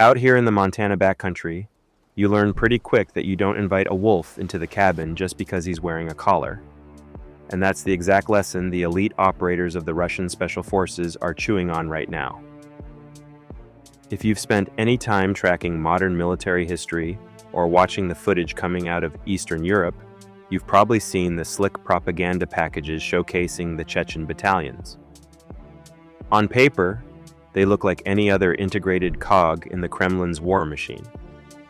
Out here in the Montana backcountry, you learn pretty quick that you don't invite a wolf into the cabin just because he's wearing a collar. And that's the exact lesson the elite operators of the Russian Special Forces are chewing on right now. If you've spent any time tracking modern military history or watching the footage coming out of Eastern Europe, you've probably seen the slick propaganda packages showcasing the Chechen Battalions. On paper, they look like any other integrated cog in the Kremlin's war machine,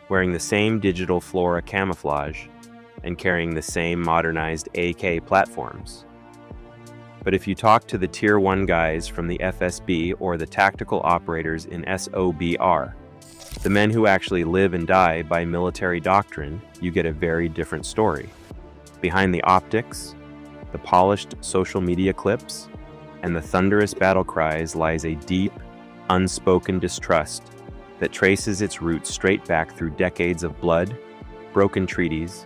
wearing the same digital flora camouflage and carrying the same modernized AK platforms. But if you talk to the Tier 1 guys from the FSB or the tactical operators in SOBR, the men who actually live and die by military doctrine, you get a very different story. Behind the optics, the polished social media clips, and the thunderous battle cries lies a deep, unspoken distrust that traces its roots straight back through decades of blood, broken treaties,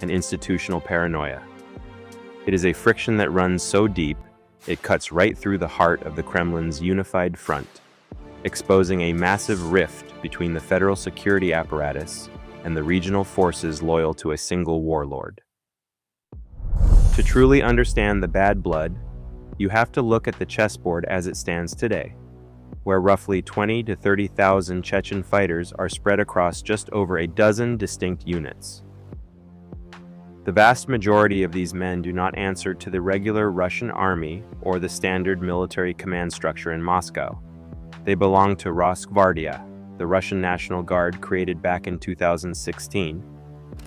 and institutional paranoia. It is a friction that runs so deep, it cuts right through the heart of the Kremlin's unified front, exposing a massive rift between the federal security apparatus and the regional forces loyal to a single warlord. To truly understand the bad blood, you have to look at the chessboard as it stands today, where roughly 20 to 30,000 Chechen fighters are spread across just over a dozen distinct units. The vast majority of these men do not answer to the regular Russian army or the standard military command structure in Moscow. They belong to Rosgvardia, the Russian National Guard created back in 2016,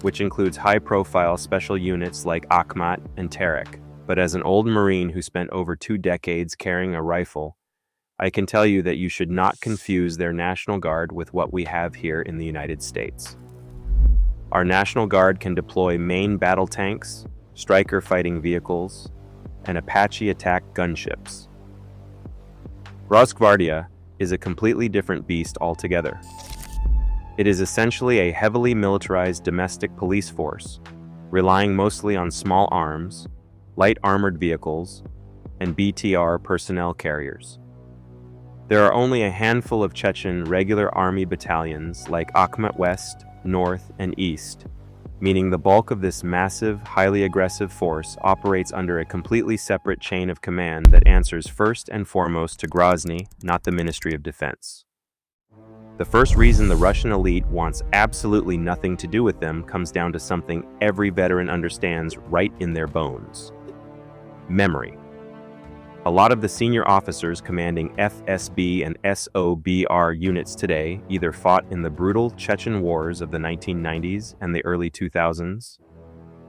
which includes high-profile special units like Akhmat and Terek. But as an old Marine who spent over 2 decades carrying a rifle, I can tell you that you should not confuse their National Guard with what we have here in the United States. Our National Guard can deploy main battle tanks, Stryker fighting vehicles, and Apache attack gunships. Rosgvardia is a completely different beast altogether. It is essentially a heavily militarized domestic police force, relying mostly on small arms, light armored vehicles, and BTR personnel carriers. There are only a handful of Chechen regular army battalions like Akhmat West, North, and East, meaning the bulk of this massive, highly aggressive force operates under a completely separate chain of command that answers first and foremost to Grozny, not the Ministry of Defense. The first reason the Russian elite wants absolutely nothing to do with them comes down to something every veteran understands right in their bones: memory. A lot of the senior officers commanding FSB and SOBR units today either fought in the brutal Chechen wars of the 1990s and the early 2000s,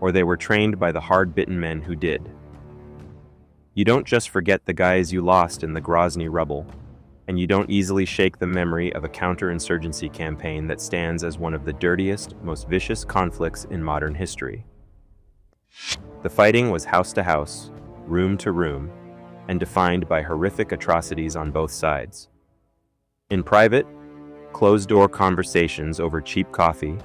or they were trained by the hard-bitten men who did. You don't just forget the guys you lost in the Grozny rubble, and you don't easily shake the memory of a counterinsurgency campaign that stands as one of the dirtiest, most vicious conflicts in modern history. The fighting was house to house, room to room, and defined by horrific atrocities on both sides. In private, closed-door conversations over cheap coffee,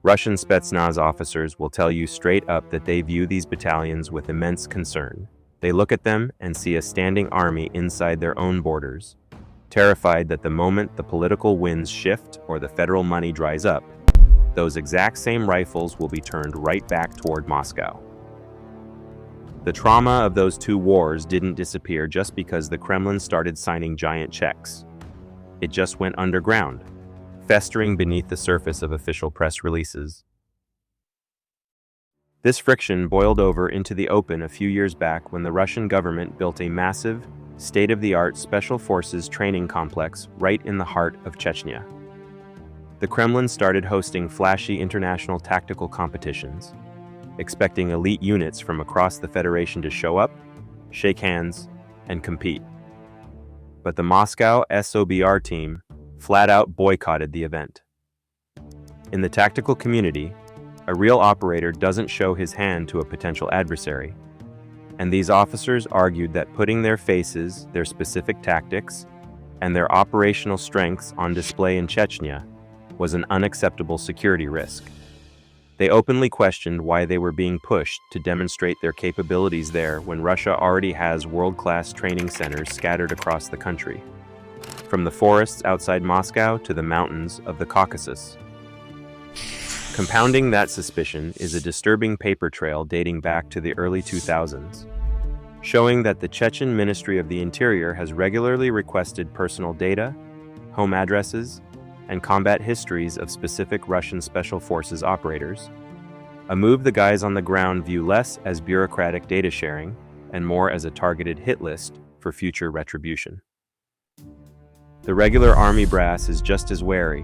Russian Spetsnaz officers will tell you straight up that they view these battalions with immense concern. They look at them and see a standing army inside their own borders, terrified that the moment the political winds shift or the federal money dries up, those exact same rifles will be turned right back toward Moscow. The trauma of those 2 wars didn't disappear just because the Kremlin started signing giant checks. It just went underground, festering beneath the surface of official press releases. This friction boiled over into the open a few years back when the Russian government built a massive, state-of-the-art special forces training complex right in the heart of Chechnya. The Kremlin started hosting flashy international tactical competitions, expecting elite units from across the Federation to show up, shake hands, and compete. But the Moscow SOBR team flat out boycotted the event. In the tactical community, a real operator doesn't show his hand to a potential adversary, and these officers argued that putting their faces, their specific tactics, and their operational strengths on display in Chechnya was an unacceptable security risk. They openly questioned why they were being pushed to demonstrate their capabilities there when Russia already has world-class training centers scattered across the country. from the forests outside Moscow to the mountains of the Caucasus. Compounding that suspicion is a disturbing paper trail dating back to the early 2000s, showing that the Chechen Ministry of the Interior has regularly requested personal data, home addresses, and combat histories of specific Russian Special Forces operators, a move the guys on the ground view less as bureaucratic data sharing and more as a targeted hit list for future retribution. The regular army brass is just as wary,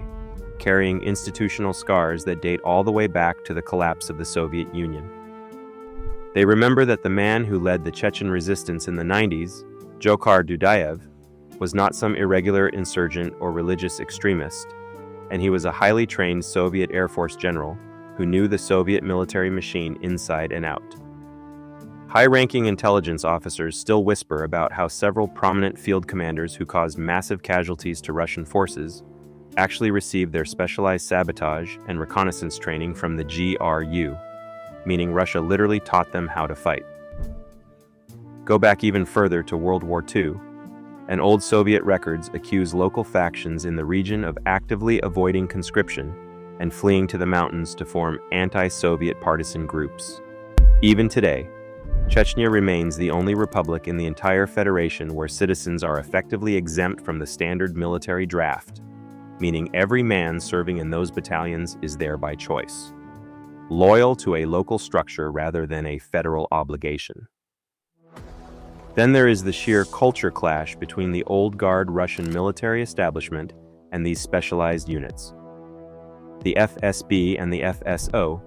carrying institutional scars that date all the way back to the collapse of the Soviet Union. They remember that the man who led the Chechen resistance in the 90s, Djokhar Dudayev, was not some irregular insurgent or religious extremist, and he was a highly trained Soviet Air Force general who knew the Soviet military machine inside and out. High-ranking intelligence officers still whisper about how several prominent field commanders who caused massive casualties to Russian forces actually received their specialized sabotage and reconnaissance training from the GRU, meaning Russia literally taught them how to fight. Go back even further to World War II, and old Soviet records accuse local factions in the region of actively avoiding conscription and fleeing to the mountains to form anti-Soviet partisan groups. Even today, Chechnya remains the only republic in the entire federation where citizens are effectively exempt from the standard military draft, meaning every man serving in those battalions is there by choice, loyal to a local structure rather than a federal obligation. Then there is the sheer culture clash between the old guard Russian military establishment and these specialized units. The FSB and the FSO,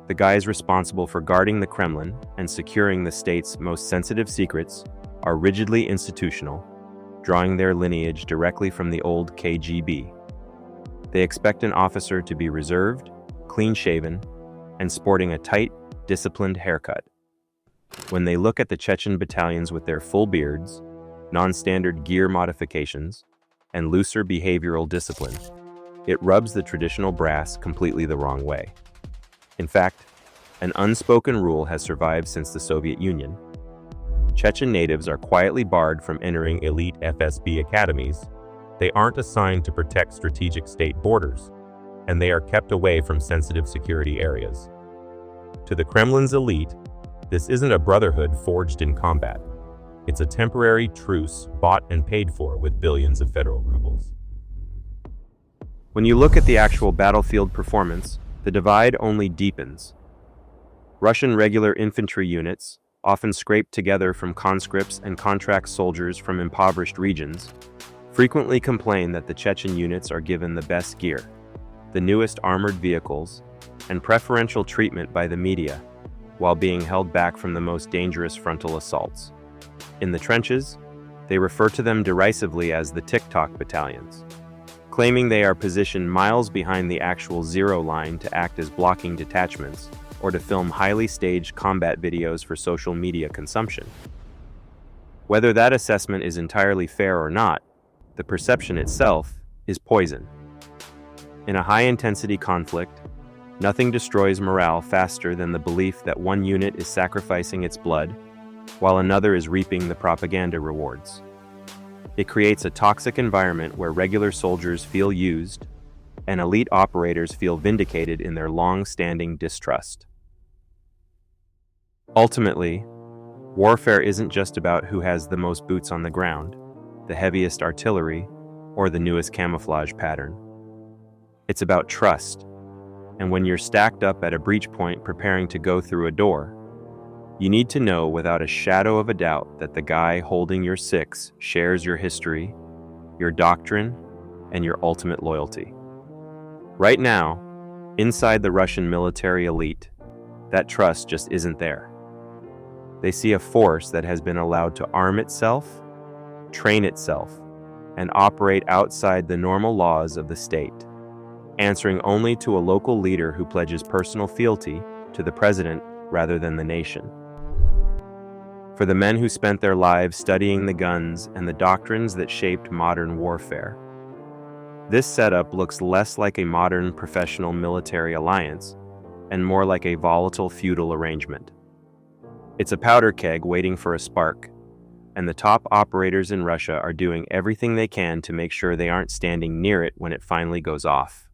the guys responsible for guarding the Kremlin and securing the state's most sensitive secrets, are rigidly institutional, drawing their lineage directly from the old KGB. They expect an officer to be reserved, clean-shaven, and sporting a tight, disciplined haircut. When they look at the Chechen battalions with their full beards, non-standard gear modifications, and looser behavioral discipline, it rubs the traditional brass completely the wrong way. In fact, an unspoken rule has survived since the Soviet Union. Chechen natives are quietly barred from entering elite FSB academies. They aren't assigned to protect strategic state borders, and they are kept away from sensitive security areas. To the Kremlin's elite, this isn't a brotherhood forged in combat. It's a temporary truce bought and paid for with billions of federal rubles. When you look at the actual battlefield performance, the divide only deepens. Russian regular infantry units, often scraped together from conscripts and contract soldiers from impoverished regions, frequently complain that the Chechen units are given the best gear, the newest armored vehicles, and preferential treatment by the media, while being held back from the most dangerous frontal assaults. In the trenches, they refer to them derisively as the TikTok battalions, claiming they are positioned miles behind the actual zero line to act as blocking detachments or to film highly staged combat videos for social media consumption. Whether that assessment is entirely fair or not, the perception itself is poison. In a high-intensity conflict, nothing destroys morale faster than the belief that one unit is sacrificing its blood, while another is reaping the propaganda rewards. It creates a toxic environment where regular soldiers feel used, and elite operators feel vindicated in their long-standing distrust. Ultimately, warfare isn't just about who has the most boots on the ground, the heaviest artillery, or the newest camouflage pattern. It's about trust, and when you're stacked up at a breach point preparing to go through a door, you need to know without a shadow of a doubt that the guy holding your six shares your history, your doctrine, and your ultimate loyalty. Right now, inside the Russian military elite, that trust just isn't there. They see a force that has been allowed to arm itself, train itself, and operate outside the normal laws of the state, answering only to a local leader who pledges personal fealty to the president rather than the nation. For the men who spent their lives studying the guns and the doctrines that shaped modern warfare, this setup looks less like a modern professional military alliance and more like a volatile feudal arrangement. It's a powder keg waiting for a spark, and the top operators in Russia are doing everything they can to make sure they aren't standing near it when it finally goes off.